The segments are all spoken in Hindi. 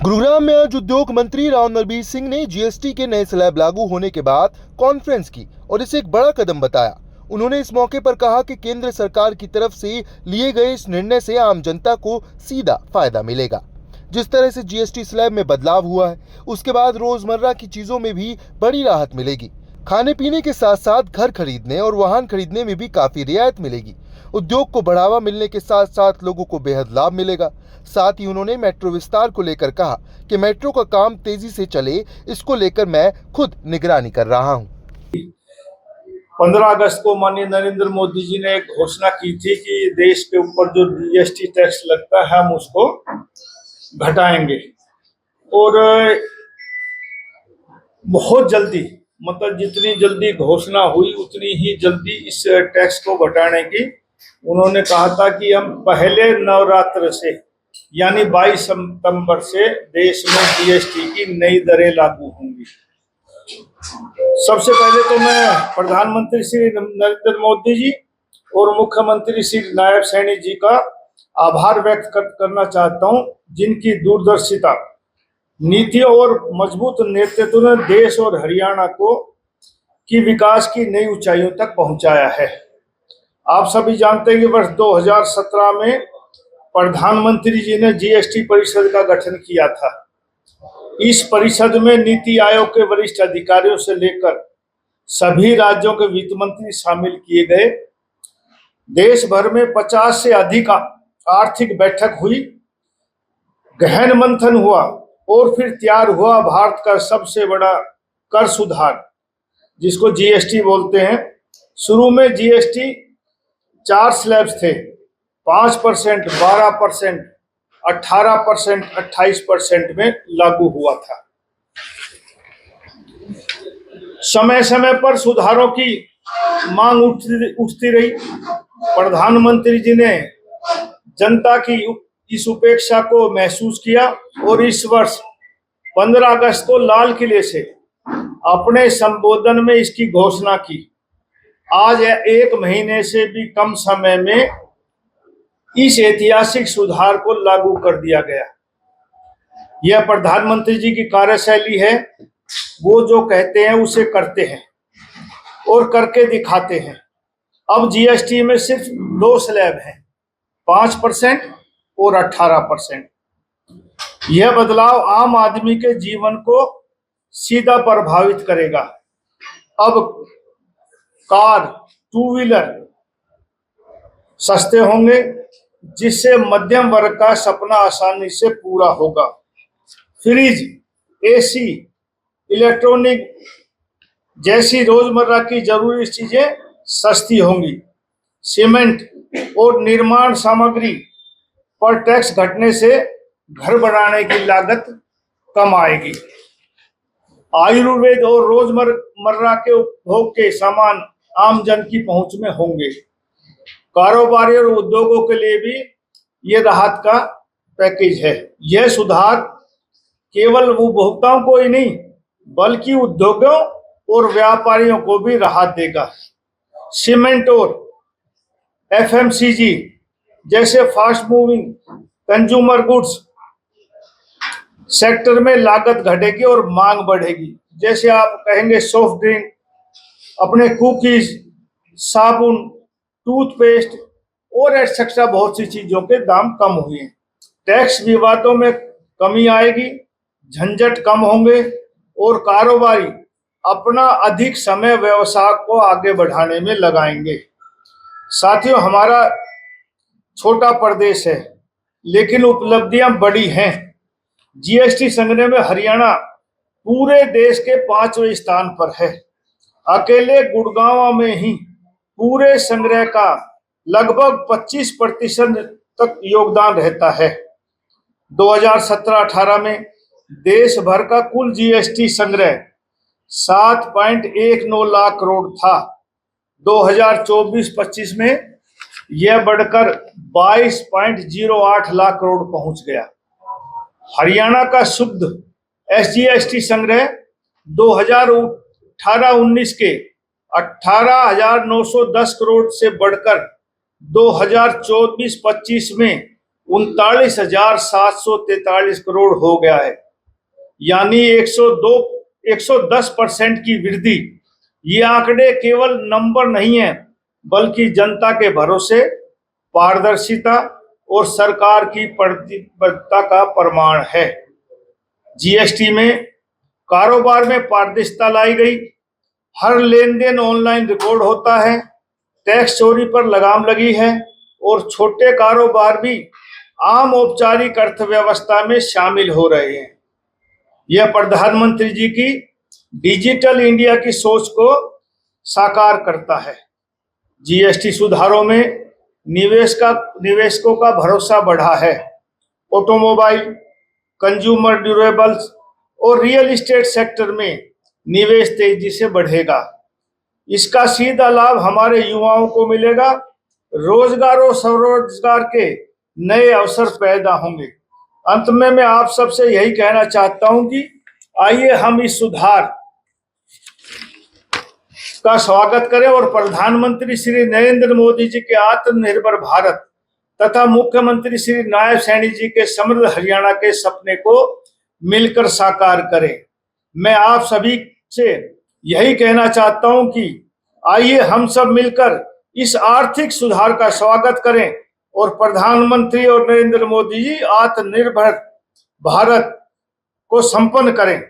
गुरुग्राम में आज उद्योग मंत्री राव नरबीर सिंह ने जीएसटी के नए स्लैब लागू होने के बाद कॉन्फ्रेंस की और इसे एक बड़ा कदम बताया। उन्होंने इस मौके पर कहा कि केंद्र सरकार की तरफ से लिए गए इस निर्णय से आम जनता को सीधा फायदा मिलेगा। जिस तरह से जीएसटी स्लैब में बदलाव हुआ है, उसके बाद रोजमर्रा की चीजों में भी बड़ी राहत मिलेगी। खाने पीने के साथ साथ घर खरीदने और वाहन खरीदने में भी काफी रियायत मिलेगी। उद्योग को बढ़ावा मिलने के साथ साथ लोगों को बेहद लाभ मिलेगा। साथ ही उन्होंने मेट्रो विस्तार को लेकर कहा कि मेट्रो का काम तेजी से चले, इसको लेकर मैं खुद निगरानी कर रहा हूं। 15 अगस्त को माननीय नरेंद्र मोदी जी ने एक घोषणा की थी कि देश के ऊपर जो जीएसटी टैक्स लगता है हम उसको घटाएंगे और बहुत जल्दी, मतलब जितनी जल्दी घोषणा हुई उतनी ही जल्दी इस टैक्स को घटाने की उन्होंने कहा था कि हम पहले नवरात्र से यानी 22 सितंबर से देश में जीएसटी की नई दरें लागू होंगी। सबसे पहले तो मैं प्रधानमंत्री श्री नरेंद्र मोदी जी और मुख्यमंत्री श्री नायब सैनी जी का आभार व्यक्त करना चाहता हूं, जिनकी दूरदर्शिता, नीतियों और मजबूत नेतृत्व ने देश और हरियाणा को की विकास की नई ऊंचाइयों तक पहुंचाया है। आप सभी जानते हैं कि वर्ष 2017 में प्रधानमंत्री जी ने जीएसटी परिषद का गठन किया था। इस परिषद में नीति आयोग के वरिष्ठ अधिकारियों से लेकर सभी राज्यों के वित्त मंत्री शामिल किए गए। देश भर में 50 से अधिक आर्थिक बैठक हुई, गहन मंथन हुआ और फिर तैयार हुआ भारत का सबसे बड़ा कर सुधार, जिसको जीएसटी बोलते हैं। शुरू में जीएसटी 4 स्लैब्स थे, 5%, 12%, 18%, 28% में लागू हुआ था। समय समय पर सुधारों की मांग उठती रही। प्रधानमंत्री जी ने जनता की इस उपेक्षा को महसूस किया और इस वर्ष 15 अगस्त को लाल किले से अपने संबोधन में इसकी घोषणा की। आज 1 महीने से भी कम समय में इस ऐतिहासिक सुधार को लागू कर दिया गया। यह प्रधानमंत्री जी की कार्यशैली है। वो जो कहते हैं उसे करते हैं और करके दिखाते हैं। अब जीएसटी में सिर्फ 2 स्लैब हैं, 5% और 18%। यह बदलाव आम आदमी के जीवन को सीधा प्रभावित करेगा। अब कार, 2 व्हीलर सस्ते होंगे, जिससे मध्यम वर्ग का सपना आसानी से पूरा होगा। फ्रिज, एसी, इलेक्ट्रॉनिक जैसी रोजमर्रा की जरूरी चीजें सस्ती होंगी। सीमेंट और निर्माण सामग्री पर टैक्स घटने से घर बनाने की लागत कम आएगी। आयुर्वेद और रोजमर्रा के उपभोग के सामान आम जन की पहुंच में होंगे। कारोबारी और उद्योगों के लिए भी ये राहत का पैकेज है। यह सुधार केवल उपभोक्ताओं को ही नहीं बल्कि उद्योगों और व्यापारियों को भी राहत देगा। सीमेंट और एफएमसीजी जैसे fast moving consumer goods sector में लागत घटेगी और मांग बढ़ेगी। जैसे आप कहेंगे सॉफ्ट ड्रिंक, अपने कुकीज, साबुन, टूथपेस्ट और एक्सेट्रा बहुत सी चीजों के दाम कम हुए। टैक्स विवादों में कमी आएगी, झंझट कम होंगे और कारोबारी अपना अधिक समय व्यवसाय को आगे बढ़ाने में लगाएंगे। साथियों, हमारा छोटा प्रदेश है लेकिन उपलब्धियां बड़ी हैं। जीएसटी संग्रह में हरियाणा पूरे देश के 5वें स्थान पर है। अकेले गुड़गांव में ही पूरे संग्रह का लगभग 25% तक योगदान रहता है। 2017-18 में देश भर का कुल जीएसटी संग्रह 7.19 लाख करोड़ था। 2024-25 में यह बढ़कर 22.08 लाख करोड़ पहुंच गया। हरियाणा का शुद्ध एसजीएसटी संग्रह 2018-19 के 18,910 करोड़ से बढ़कर 2024-25 में 39,743 करोड़ हो गया है, यानी 110% की वृद्धि। ये आंकड़े केवल नंबर नहीं है, बल्कि जनता के भरोसे, पारदर्शिता और सरकार की प्रतिबद्धता का प्रमाण है। जीएसटी में कारोबार में पारदर्शिता लाई गई, हर लेन देन ऑनलाइन रिकॉर्ड होता है, टैक्स चोरी पर लगाम लगी है और छोटे कारोबार भी आम औपचारिक अर्थव्यवस्था में शामिल हो रहे हैं। यह प्रधानमंत्री जी की डिजिटल इंडिया की सोच को साकार करता है। जीएसटी सुधारों में निवेशकों का भरोसा बढ़ा है। ऑटोमोबाइल, कंज्यूमर ड्यूरेबल्स और रियल एस्टेट सेक्टर में निवेश तेजी से बढ़ेगा। इसका सीधा लाभ हमारे युवाओं को मिलेगा। रोजगार और स्वरोजगार के नए अवसर पैदा होंगे। अंत में मैं आप सबसे यही कहना चाहता हूं कि आइए हम इस सुधार का स्वागत करें और प्रधानमंत्री श्री नरेंद्र मोदी जी के आत्मनिर्भर भारत तथा मुख्यमंत्री श्री नायब सैनी जी के समृद्ध हरियाणा के सपने को मिलकर साकार करें। मैं आप सभी से यही कहना चाहता हूं कि आइए हम सब मिलकर इस आर्थिक सुधार का स्वागत करें और प्रधानमंत्री और नरेंद्र मोदी जी आत्मनिर्भर भारत को संपन्न करें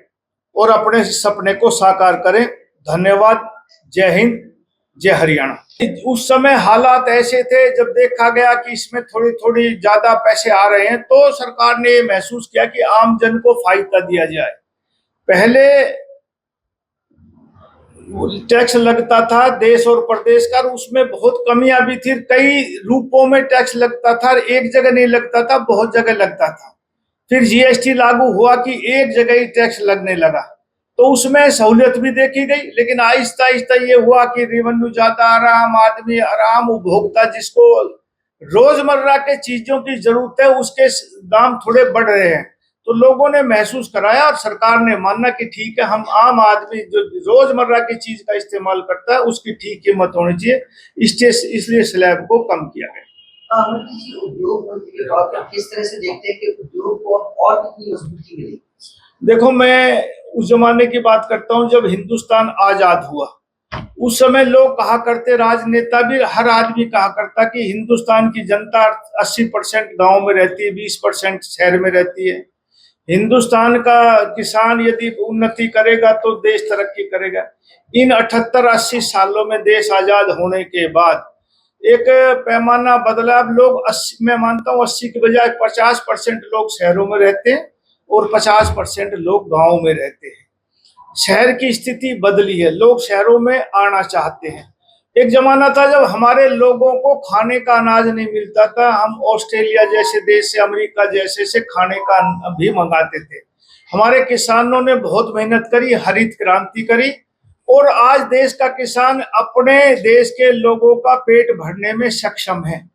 और अपने सपने को साकार करें। धन्यवाद। जय हिंद, जय हरियाणा। उस समय हालात ऐसे थे, जब देखा गया कि इसमें थोड़ी थोड़ी ज्यादा पैसे आ रहे हैं, तो सरकार ने महसूस किया कि आम जन को फायदा दिया जाए। पहले टैक्स लगता था देश और प्रदेश का, उसमें बहुत कमियां भी थी। कई रूपों में टैक्स लगता था, एक जगह नहीं लगता था, बहुत जगह लगता था। फिर जीएसटी लागू हुआ कि एक जगह ही टैक्स लगने लगा, तो उसमें सहूलियत भी देखी गई। लेकिन आहिस्ता आहिस्ता ये हुआ कि रेवेन्यू ज्यादा आ रहा, आम आदमी, आम उपभोक्ता जिसको रोजमर्रा के चीजों की जरूरत है, उसके दाम थोड़े बढ़ रहे हैं। तो लोगों ने महसूस कराया और सरकार ने माना कि ठीक है, हम आम आदमी जो रोजमर्रा की चीज का इस्तेमाल करता है उसकी ठीक कीमत होनी चाहिए, इसलिए स्लैब को कम किया गया। उद्योग मंत्री के तौर पर किस तरह से देखते हैं कि उद्योग को और कितनी मजबूती मिलेगी? देखो, मैं उस जमाने की बात करता हूँ जब हिंदुस्तान आजाद हुआ। उस समय लोग कहा करते, राजनेता भी, हर आदमी कहा करता कि हिंदुस्तान की जनता 80% गांव में रहती है, 20% शहर में रहती है। हिंदुस्तान का किसान यदि उन्नति करेगा तो देश तरक्की करेगा। इन 78-80 सालों में देश आजाद होने के बाद एक पैमाना बदला। अब लोग 80, मैं मानता हूँ 80 के बजाय 50% लोग शहरों में रहते हैं और 50% लोग गाँव में रहते हैं। शहर की स्थिति बदली है, लोग शहरों में आना चाहते हैं। एक जमाना था जब हमारे लोगों को खाने का अनाज नहीं मिलता था, हम ऑस्ट्रेलिया जैसे देश से, अमेरिका जैसे से खाने का भी मंगाते थे। हमारे किसानों ने बहुत मेहनत करी, हरित क्रांति करी और आज देश का किसान अपने देश के लोगों का पेट भरने में सक्षम है।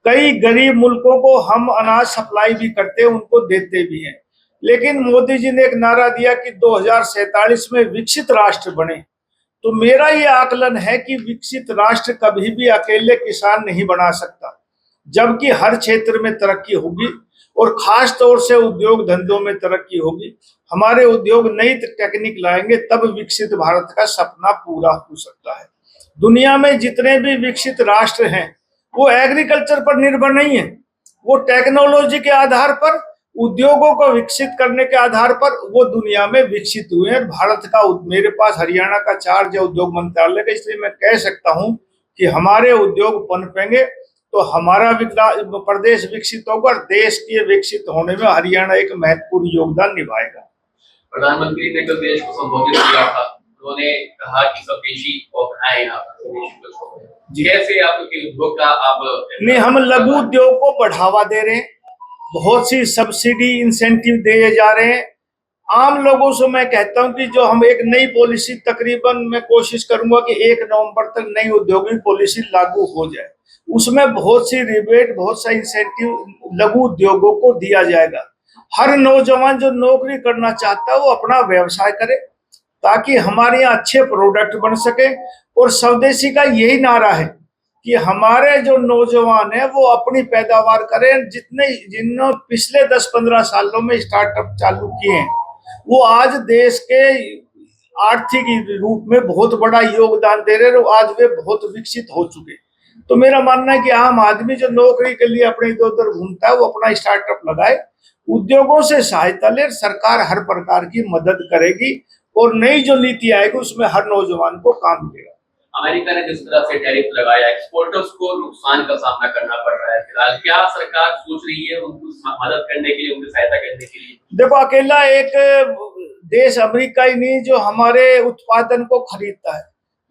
कई गरीब मुल्कों को हम अनाज सप्लाई भी करते हैं, उनको देते भी हैं। लेकिन मोदी जी ने एक नारा दिया कि 2047 में विकसित राष्ट्र बने। तो मेरा ये आकलन है कि विकसित राष्ट्र कभी भी अकेले किसान नहीं बना सकता, जबकि हर क्षेत्र में तरक्की होगी और खास तौर से उद्योग धंधों में तरक्की होगी। हमारे उद्योग नई टेक्निक लाएंगे, तब विकसित भारत का सपना पूरा हो सकता है। दुनिया में जितने भी विकसित राष्ट्र हैं वो एग्रीकल्चर पर निर्भर नहीं है, वो टेक्नोलॉजी के आधार पर, उद्योगों को विकसित करने के आधार पर वो दुनिया में विकसित हुए हैं। भारत का, मेरे पास हरियाणा का चार्ज है उद्योग मंत्रालय का, इसलिए मैं कह सकता हूं कि हमारे उद्योग पनपेंगे तो हमारा प्रदेश विकसित होगा और देश के विकसित होने में हरियाणा एक महत्वपूर्ण योगदान निभाएगा। प्रधानमंत्री ने कल देश को संबोधित किया था, उन्होंने कहा कि स्वदेशी अपनाएं आप, कैसे आपके उद्योग का आप नहीं, हम लघु उद्योग को बढ़ावा दे रहे हैं, बहुत सी सब्सिडी इंसेंटिव दिए जा रहे हैं। आम लोगों से मैं कहता हूं कि जो हम एक नई पॉलिसी, तकरीबन मैं कोशिश करूंगा कि 1 नवंबर तक नई औद्योगिक पॉलिसी लागू हो जाए, उसमें बहुत सी रिबेट, बहुत सा इंसेंटिव लघु उद्योगों को दिया जाएगा। हर नौजवान जो नौकरी करना चाहता है वो अपना व्यवसाय करे, ताकि हमारे यहाँ अच्छे प्रोडक्ट बन सके। और स्वदेशी का यही नारा है कि हमारे जो नौजवान हैं वो अपनी पैदावार करें। जिन्होंने पिछले 10-15 सालों में स्टार्टअप चालू किए हैं वो आज देश के आर्थिक रूप में बहुत बड़ा योगदान दे रहे हैं और आज वे बहुत विकसित हो चुके। तो मेरा मानना है कि आम आदमी जो नौकरी के लिए अपने इधर उधर घूमता है वो अपना स्टार्टअप लगाए, उद्योगों से सहायता ले, सरकार हर प्रकार की मदद करेगी और नई जो नीति आएगी उसमें हर नौजवान को काम मिलेगा। अमेरिका ने जिस तरह से टैरिफ लगाया, एक्सपोर्टर्स को नुकसान का सामना करना पड़ रहा है फिलहाल, क्या सरकार सोच रही है उनको मदद करने के लिए, उनकी सहायता करने के लिए? देखो, अकेला एक देश अमेरिका ही नहीं जो हमारे उत्पादन को खरीदता है।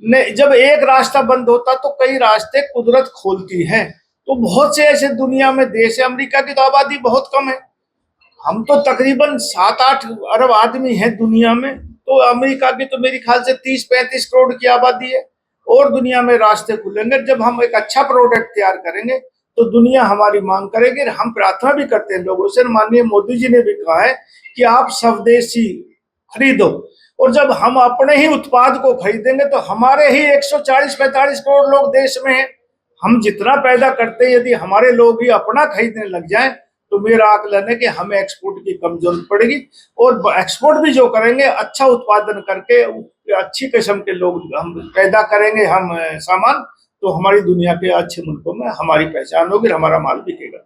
नहीं, जब एक रास्ता बंद होता तो कई रास्ते कुदरत खोलती है। तो बहुत से ऐसे दुनिया में देश है, अमेरिका की तो आबादी बहुत कम है, हम तो तकरीबन 7-8 अरब आदमी हैं दुनिया में, तो अमेरिका की तो मेरे ख्याल से 30-35 करोड़ की आबादी है। और दुनिया में रास्ते खुलेंगे जब हम एक अच्छा प्रोडक्ट तैयार करेंगे तो दुनिया हमारी मांग करेगी। हम प्रार्थना भी करते हैं लोगों से, माननीय मोदी जी ने भी कहा है कि आप स्वदेशी खरीदो, और जब हम अपने ही उत्पाद को खरीदेंगे तो हमारे ही 140-45 करोड़ लोग देश में हैं, हम जितना पैदा करते हैं यदि हमारे लोग ही अपना खरीदने लग जाएं तो मेरा आकलन है कि हमें एक्सपोर्ट की कम जरूरत पड़ेगी। और एक्सपोर्ट भी जो करेंगे अच्छा उत्पादन करके अच्छी किस्म के लोग हम पैदा करेंगे, हम सामान, तो हमारी दुनिया के अच्छे मुल्कों में हमारी पहचान होगी, हमारा माल बिकेगा।